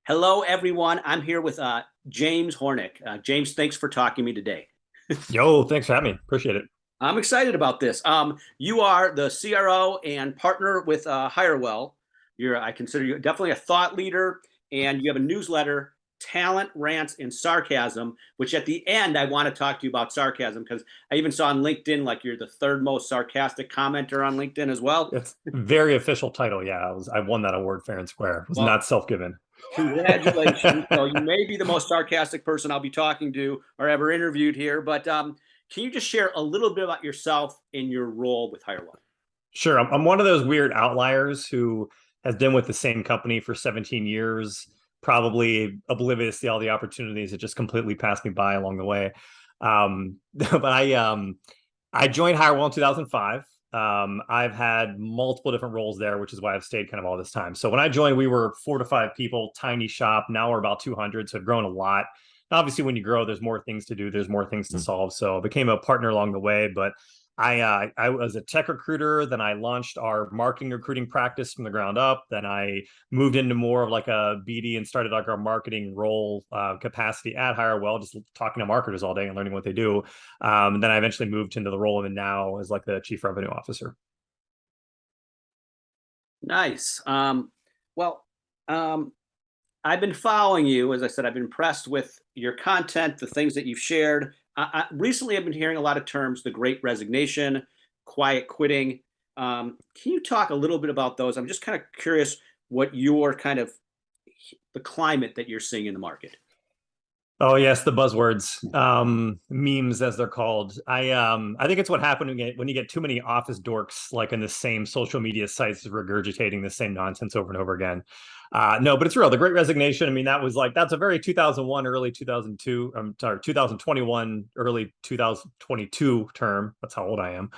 Hello, everyone. I'm here with James Hornick. James, thanks for talking to me today. Yo, thanks for having me. Appreciate it. I'm excited about this. You are the CRO and partner with Hirewell. I consider you definitely a thought leader, and you have a newsletter, Talent, Rants, and Sarcasm, which at the end, I want to talk to you about sarcasm because I even saw on LinkedIn, like you're the third most sarcastic commenter on LinkedIn as well. It's a very official title. Yeah, I won that award fair and square. It was Well, not self-given. congratulations. So you may be the most sarcastic person I'll be talking to or ever interviewed here, but can you just share a little bit about yourself and your role with Hirewell? Sure, I'm one of those weird outliers who has been with the same company for 17 years, probably oblivious to all the opportunities that just completely passed me by along the way. But I joined Hirewell in 2005. I've had multiple different roles there, which is why I've stayed kind of all this time. So when I joined, we were 4 to 5 people, tiny shop. Now we're about 200, so I've grown a lot. Obviously, when you grow, there's more things to do, there's more things to solve. So I became a partner along the way. But I was a tech recruiter. Then I launched our marketing recruiting practice from the ground up. Then I moved into more of like a BD and started like our marketing role capacity at Hirewell, just talking to marketers all day and learning what they do. And then I eventually moved into the role of it now as like the chief revenue officer. Nice. Well, um, I've been following you. As I said, I've been impressed with your content, the things that you've shared. Recently, I've been hearing a lot of terms, the great resignation, quiet quitting. Can you talk a little bit about those? I'm just kind of curious what your kind of the climate that you're seeing in the market. Oh yes, the buzzwords, memes as they're called. I think it's what happened when you get too many office dorks like in the same social media sites regurgitating the same nonsense over and over again. No, but it's real. The Great Resignation. I mean, that's a very 2001, early 2002. I'm sorry, 2021, early 2022 term. That's how old I am.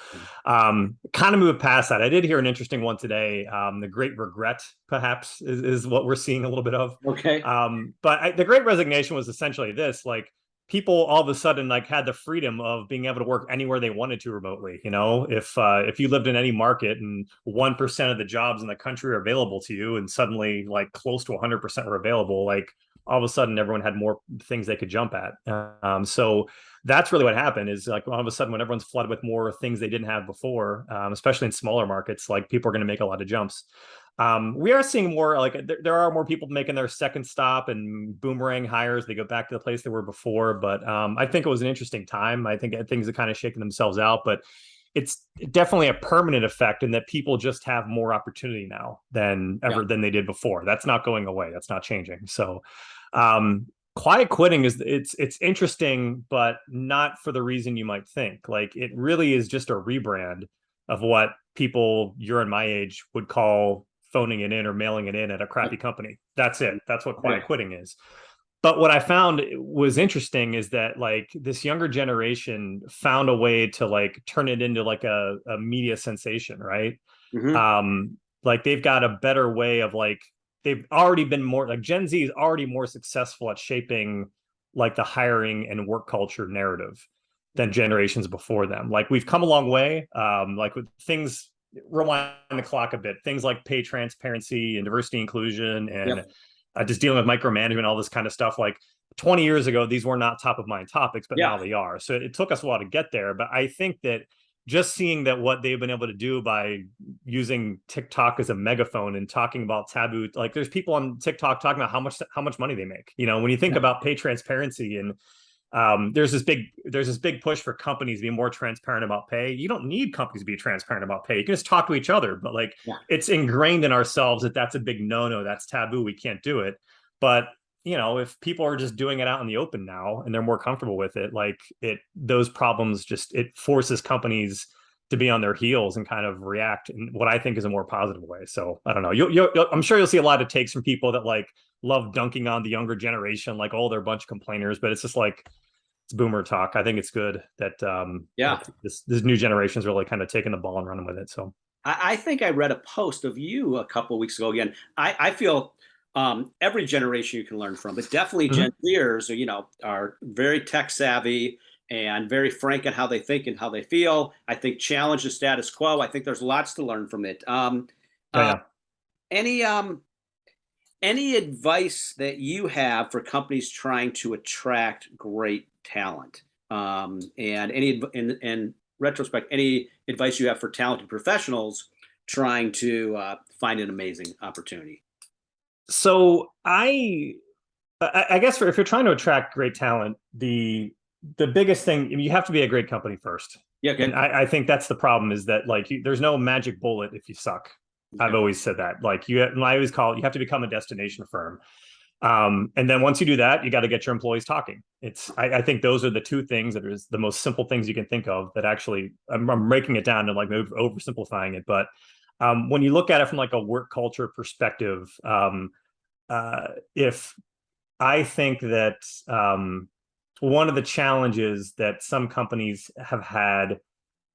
Kind of moved past that. I did hear an interesting one today. The Great Regret, perhaps, is what we're seeing a little bit of. Okay. The Great Resignation was essentially this: like people all of a sudden like had the freedom of being able to work anywhere they wanted to remotely. You know, if you lived in any market and 1% of the jobs in the country are available to you, and suddenly like close to 100% were available, like all of a sudden everyone had more things they could jump at. So that's really what happened is like all of a sudden when everyone's flooded with more things they didn't have before, especially in smaller markets, like people are going to make a lot of jumps. We are seeing more like there are more people making their second stop and boomerang hires. They go back to the place they were before, but I think it was an interesting time. I think things are kind of shaking themselves out, but it's definitely a permanent effect in that people just have more opportunity now than Yeah. ever than they did before. That's not going away. That's not changing. So quiet quitting it's interesting, but not for the reason you might think. Like it really is just a rebrand of what people your and my age would call phoning it in or mailing it in at a crappy company. That's it. That's what quiet Yeah. quitting is. But what I found was interesting is that like this younger generation found a way to like turn it into like a media sensation, right? Hmm. Like they've got a better way of like they've already been more like Gen Z is already more successful at shaping like the hiring and work culture narrative than generations before them. Like we've come a long way. Like with things rewind the clock a bit, things like pay transparency and diversity inclusion and Yep. just dealing with micromanagement, all this kind of stuff. Like 20 years ago, these were not top of mind topics, but Yeah. now they are. So it took us a while to get there. But I think that just seeing that what they've been able to do by using TikTok as a megaphone and talking about taboo, like there's people on TikTok talking about how much money they make. You know, when you think Yeah. about pay transparency and there's this big push for companies to be more transparent about pay. You don't need companies to be transparent about pay. You can just talk to each other, but like Yeah. it's ingrained in ourselves that that's a big no-no. That's taboo. We can't do it. But you know, if people are just doing it out in the open now and they're more comfortable with it, like those problems just it forces companies to be on their heels and kind of react in what I think is a more positive way. So I don't know. I'm sure you'll see a lot of takes from people that like love dunking on the younger generation, like oh they're a bunch of complainers, but it's just like it's boomer talk. I think it's good that Yeah. like this new generation is really kind of taking the ball and running with it. So I think I read a post of you a couple of weeks ago. Again, I feel every generation you can learn from, but definitely Gen mhm. Zers, are very tech savvy and very frank in how they think and how they feel. I think challenge the status quo. I think there's lots to learn from it. Yeah, Uh, yeah. any Any advice that you have for companies trying to attract great talent? And in retrospect, any advice you have for talented professionals trying to find an amazing opportunity? So I guess if you're trying to attract great talent, the biggest thing, you have to be a great company first. Yeah, And okay. I think that's the problem, is that like there's no magic bullet if you suck. I've Okay. always said that. Like I always call it, you have to become a destination firm. And then once you do that, you got to get your employees talking. I think those are the two things that is the most simple things you can think of that actually I'm breaking it down and like oversimplifying it. But when you look at it from like a work culture perspective, if I think that one of the challenges that some companies have had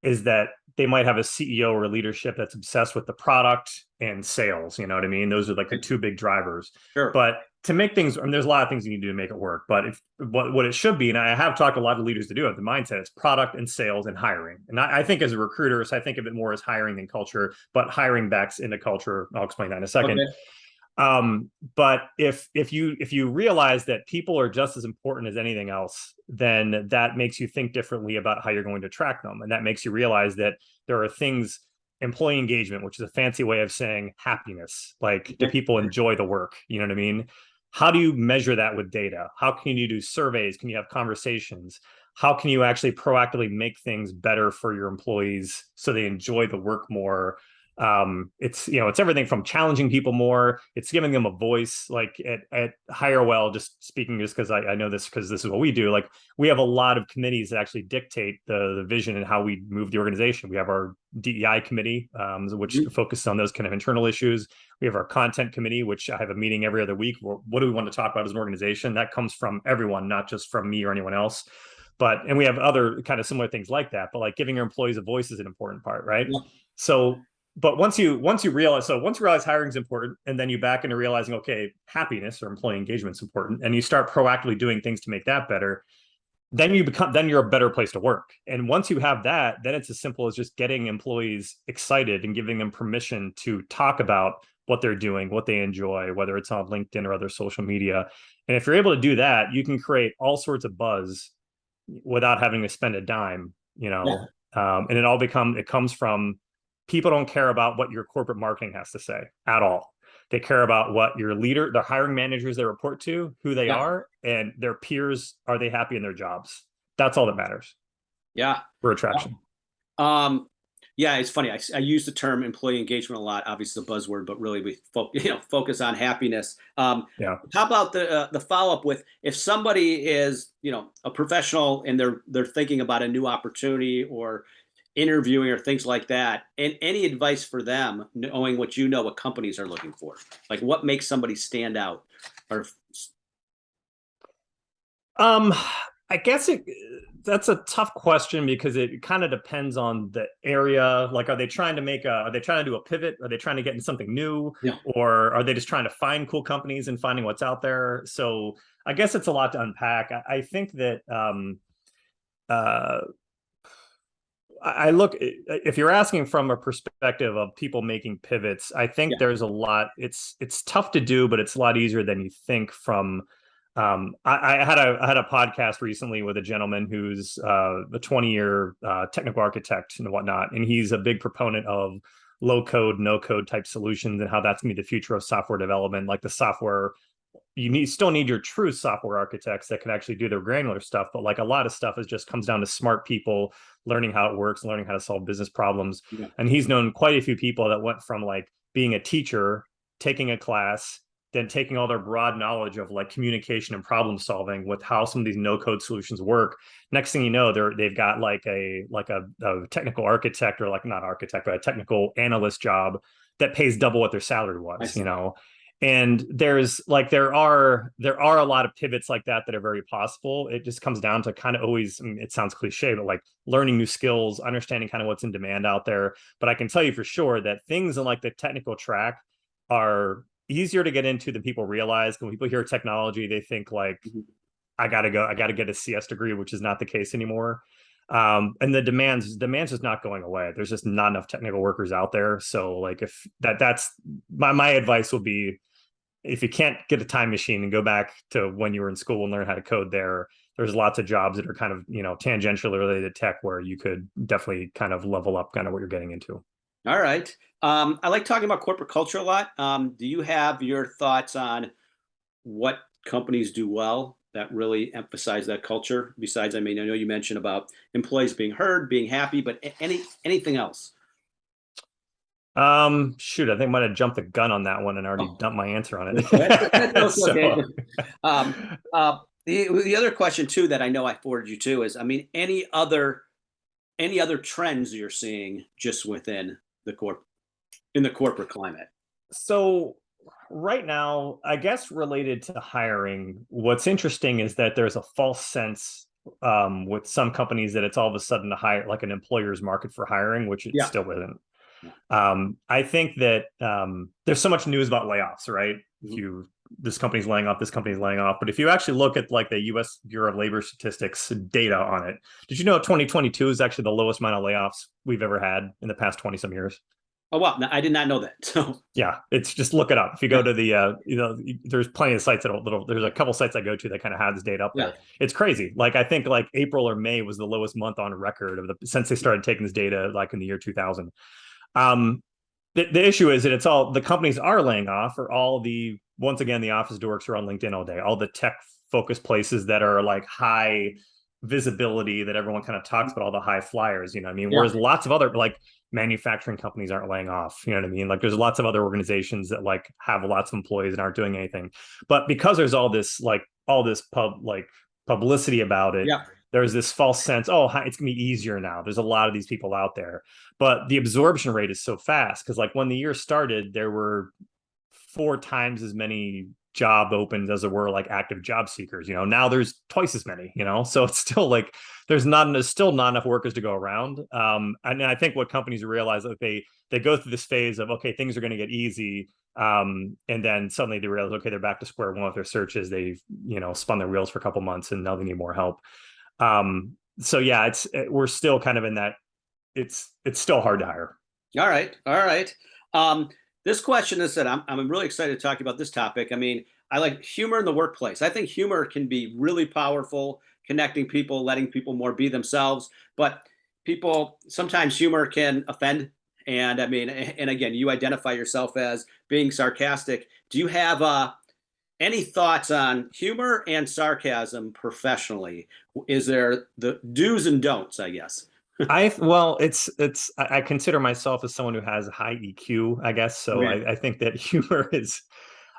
is that they might have a CEO or a leadership that's obsessed with the product and sales. You know what I mean? Those are like the two big drivers. Sure. But to make things, I mean, there's a lot of things you need to do to make it work. But if what it should be, and I have talked to a lot of leaders to do it, the mindset is product and sales and hiring. And I think as a recruiter, so I think of it more as hiring than culture, but hiring backs into culture. I'll explain that in a second. Okay. But if you realize that people are just as important as anything else, then that makes you think differently about how you're going to attract them, and that makes you realize that there are things, employee engagement, which is a fancy way of saying happiness. Like, do Okay. people enjoy the work? You know what I mean? How do you measure that with data? How can you do surveys? Can you have conversations? How can you actually proactively make things better for your employees so they enjoy the work more? It's everything from challenging people more, it's giving them a voice. Like at Hirewell, just speaking, just because I know this because this is what we do, like we have a lot of committees that actually dictate the vision and how we move the organization. We have our DEI committee, which Mhm. focuses on those kind of internal issues. We have our content committee, which I have a meeting every other week. What do we want to talk about as an organization? That comes from everyone, not just from me or anyone else. And we have other kind of similar things like that, but like giving your employees a voice is an important part, right? Yeah. So but once you realize hiring is important, and then you back into realizing, okay, happiness or employee engagement is important, and you start proactively doing things to make that better, then you're a better place to work. And once you have that, then it's as simple as just getting employees excited and giving them permission to talk about what they're doing, what they enjoy, whether it's on LinkedIn or other social media. And if you're able to do that, you can create all sorts of buzz without having to spend a dime, Yeah. and it comes from, people don't care about what your corporate marketing has to say at all. They care about what your leader, the hiring managers they report to, who they Yeah. are, and their peers. Are they happy in their jobs? That's all that matters Yeah. for attraction. Um, yeah, it's funny. I use the term employee engagement a lot. Obviously, the buzzword, but really we focus on happiness. Yeah. How about the follow up with, if somebody is a professional and they're thinking about a new opportunity or interviewing or things like that, and any advice for them, knowing what companies are looking for, like what makes somebody stand out, or Um, I guess that's a tough question because it kind of depends on the area. Like, are they trying to do a pivot? Are they trying to get into something new? yeah, Or are they just trying to find cool companies and finding what's out there? So I guess it's a lot to unpack. I think that uh, I look, if you're asking from a perspective of people making pivots, I think yeah, there's a lot. It's tough to do, but it's a lot easier than you think. I had a podcast recently with a gentleman who's a 20-year technical architect and whatnot, and he's a big proponent of low code, no code type solutions and how that's going to be the future of software development. Like the software, still need your true software architects that can actually do their granular stuff, but like a lot of stuff is just comes down to smart people learning how it works, learning how to solve business problems. yeah, And he's known quite a few people that went from like being a teacher, taking a class, then taking all their broad knowledge of like communication and problem solving with how some of these no code solutions work. Next thing you know, they've got like a technical architect, or like not architect, but a technical analyst job that pays double what their salary I was, see. and there are a lot of pivots like that are very possible. It just comes down to kind of always, I mean, it sounds cliche, but like learning new skills, understanding kind of what's in demand out there. But I can tell you for sure that things in like the technical track are easier to get into than people realize. When people hear technology, they think like, Mhm. I gotta get a CS degree, which is not the case anymore. And the demands is not going away. There's just not enough technical workers out there. So like, if that's my advice would be, if you can't get a time machine and go back to when you were in school and learn how to code there's lots of jobs that are kind of, tangentially related to tech where you could definitely kind of level up kind of what you're getting into. All right. I like talking about corporate culture a lot. Do you have your thoughts on what companies do well that really emphasize that culture? Besides, I mean, I know you mentioned about employees being heard, being happy, but anything else? Shoot, I think I might have jumped the gun on that one and already Oh, dumped my answer on that's it. okay. So Um, the other question too that I know I forwarded you to is, I mean, any other trends you're seeing just within the in the corporate climate? so right now, I guess related to hiring, what's interesting is that there's a false sense with some companies that it's all of a sudden a hire like an employer's market for hiring, which it Yeah. still isn't. Yeah. I think that there's so much news about layoffs, right? If Mhm. you this company's laying off, this company's laying off. But if you actually look at like the U.S. Bureau of Labor Statistics data on it, did you know 2022 is actually the lowest amount of layoffs we've ever had in the past 20 some years? Oh wow, no, I did not know that. So Yeah, it's just look it up. If you yeah, go to the, there's plenty of sites there's a couple sites I go to that kind of have this data up yeah, there. It's crazy. Like I think like April or May was the lowest month on record since they started taking this data like in the year 2000. Um, the issue is that it's all the companies are laying off or all the once again the office dorks are on LinkedIn all day, all the tech focused places that are like high visibility that everyone kind of talks about, all the high flyers, I mean, yeah, whereas lots of other like manufacturing companies aren't laying off, what I mean, like there's lots of other organizations that like have lots of employees and aren't doing anything, but because there's all this publicity about it, yeah. there's this false sense, oh, it's gonna be easier now, there's a lot of these people out there, but the absorption rate is so fast because like when the year started there were 4 times as many job opens as there were like active job seekers. Now there's twice as many. So it's still like there's still not enough workers to go around. And I think what companies realize that they go through this phase of okay, things are going to get easy, and then suddenly they realize okay, they're back to square one with their searches. They've spun their wheels for a couple months and now they need more help. So yeah, we're still kind of in that. It's still hard to hire. All right, all right. This question is that I'm really excited to talk about this topic. I mean, I like humor in the workplace. I think humor can be really powerful, connecting people, letting people more be themselves. But people sometimes humor can offend. And I mean, and again, you identify yourself as being sarcastic. Do you have any thoughts on humor and sarcasm professionally? Is there the do's and don'ts, I guess? Well, I consider myself as someone who has high EQ, I guess. So Okay. I think that humor is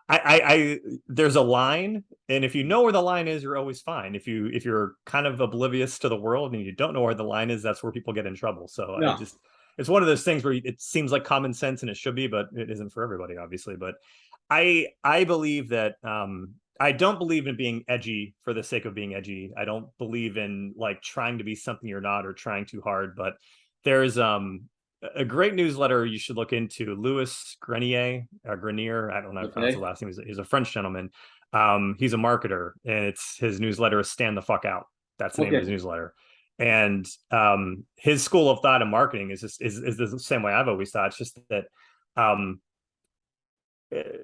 I there's a line, and if you know where the line is, you're always fine. If you're kind of oblivious to the world and you don't know where the line is, that's where people get in trouble. So Yeah. it's one of those things where it seems like common sense and it should be, but it isn't for everybody, obviously. But I believe that I don't believe in being edgy for the sake of being edgy. I don't believe in like trying to be something you're not or trying too hard. But there's a great newsletter you should look into. Louis Grenier. I don't know how to pronounce Okay. the last name. He's a French gentleman. He's a marketer, and it's his newsletter is "Stand the Fuck Out." That's the name of Okay. his newsletter. And his school of thought in marketing is the same way I've always thought. It's just that um,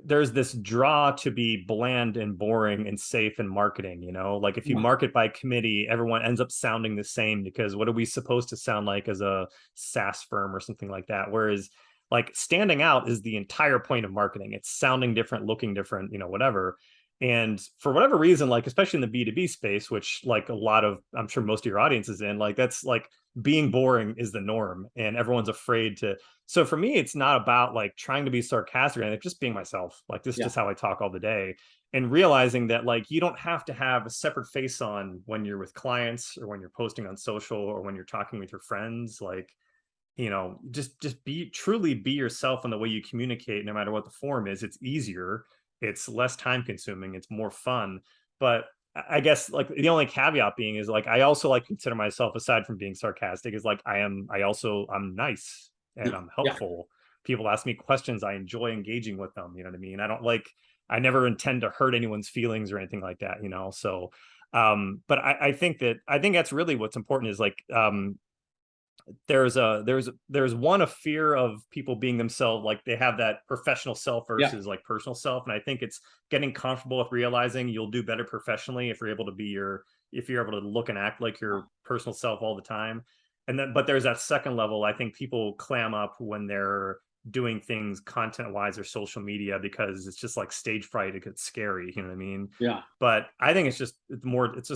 there's this draw to be bland and boring and safe in marketing, like if you Yeah. market by committee, everyone ends up sounding the same because what are we supposed to sound like as a SaaS firm or something like that? Whereas like standing out is the entire point of marketing. It's sounding different, looking different, whatever. And for whatever reason, like especially in the B2B space, which like a lot of I'm sure most of your audience is in, like that's like being boring is the norm and everyone's afraid to. So for me, it's not about like trying to be sarcastic and just being myself. Like this is Yeah. just how I talk all the day. And realizing that like you don't have to have a separate face on when you're with clients or when you're posting on social or when you're talking with your friends. Like, just truly be yourself in the way you communicate, no matter what the form is. It's easier, it's less time consuming, it's more fun. But I guess like the only caveat being is like I also like consider myself, aside from being sarcastic, is like I'm nice and Yeah. I'm Yeah. helpful. People ask me questions, I enjoy engaging with them. You know what I mean? I never intend to hurt anyone's feelings or anything like that, so but I think that's really what's important is like there's one, a fear of people being themselves, like they have that professional self Yeah. versus like personal self, and I think it's getting comfortable with realizing you'll do better professionally if you're able to if you're able to look and act like your personal self all the time. And then, but there's that second level. I think people clam up when they're doing things content wise or social media because it's just like stage fright. It gets scary. You know what I mean? Yeah. But I think it's just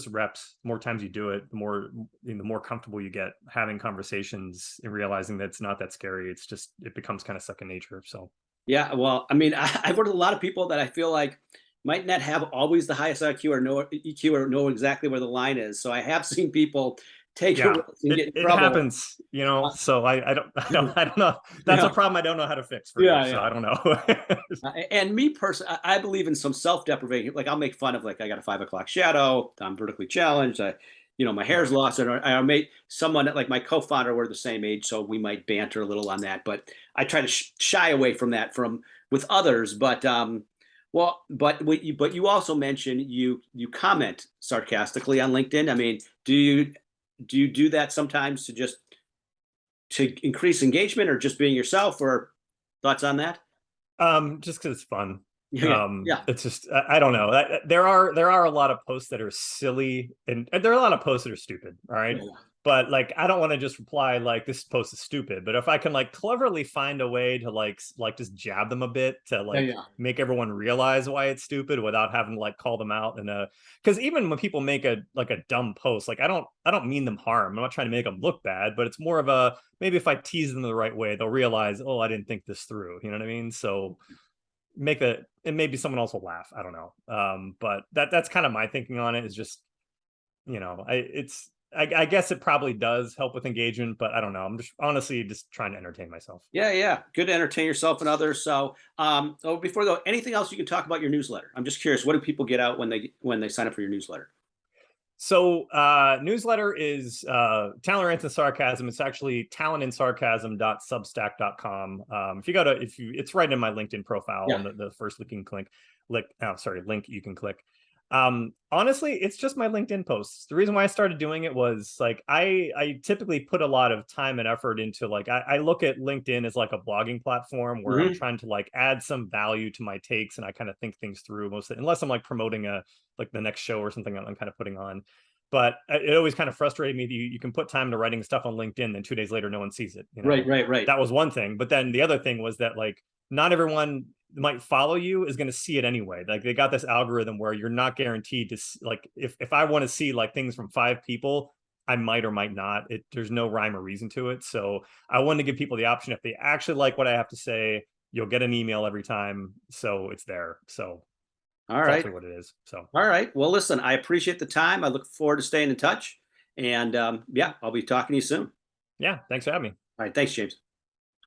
reps. The more times you do it, the more comfortable you get having conversations and realizing that it's not that scary. It's just, it becomes kind of second nature. So Yeah. Well, I mean, I've worked with a lot of people that I feel like might not have always the highest IQ or know EQ or know exactly where the line is. So I have seen people take a yeah, risk and get in it trouble. happens, you know. Uh, So I don't know. That's a yeah. problem I don't know how to fix for you. Yeah. So Yeah. I don't know. And me personally, I believe in some self-deprivation. Like I'll make fun of like I got a 5 o'clock shadow. I'm vertically challenged. My hair's Right. lost, and I made someone like my co-founder. We're the same age, so we might banter a little on that. But I try to shy away from that from with others. But you also mentioned you comment sarcastically on LinkedIn. I mean, do you do that sometimes to increase engagement, or just being yourself, or thoughts on that? Just because it's fun. Yeah, yeah, It's just I don't know. There are a lot of posts that are silly, and there are a lot of posts that are stupid. All right. yeah, But like I don't want to just reply like this post is stupid. But if I can like cleverly find a way to like just jab them a bit to yeah, like yeah. make everyone realize why it's stupid without having to like call them out, and because even when people make a dumb post, like I don't mean them harm. I'm not trying to make them look bad, but it's more of a, maybe if I tease them the right way, they'll realize, oh, I didn't think this through. You know what I mean? So and maybe someone else will laugh. I don't know. But that's kind of my thinking on it, is just, I guess it probably does help with engagement, but I don't know. I'm just honestly just trying to entertain myself. Yeah, yeah. Good to entertain yourself and others. So, before we go, anything else you can talk about your newsletter? I'm just curious. What do people get out when they sign up for your newsletter? So newsletter is Talent Rants and Sarcasm. It's actually talentandsarcasm.substack.com. If you go to, it's right in my LinkedIn profile Yeah. on the first link you can link you can click. Honestly, it's just my LinkedIn posts. The reason why I started doing it was like I typically put a lot of time and effort into like I look at LinkedIn as like a blogging platform where I'm Hmm. trying to like add some value to my takes, and I kind of think things through mostly, unless I'm like promoting like the next show or something that I'm kind of putting on. But it always kind of frustrated me that you can put time to writing stuff on LinkedIn, then 2 days later, no one sees it. Right, right, right. That was one thing. But then the other thing was that like not everyone might follow you is going to see it anyway. Like they got this algorithm where you're not guaranteed to like, if I want to see like things from 5 people, I might or might not. There's no rhyme or reason to it. So I wanted to give people the option, if they actually like what I have to say, you'll get an email every time. So it's there. So All that's right. also what it is. So All right. Well, listen, I appreciate the time. I look forward to staying in touch. And yeah, I'll be talking to you soon. yeah, thanks for having me. All right. Thanks, James.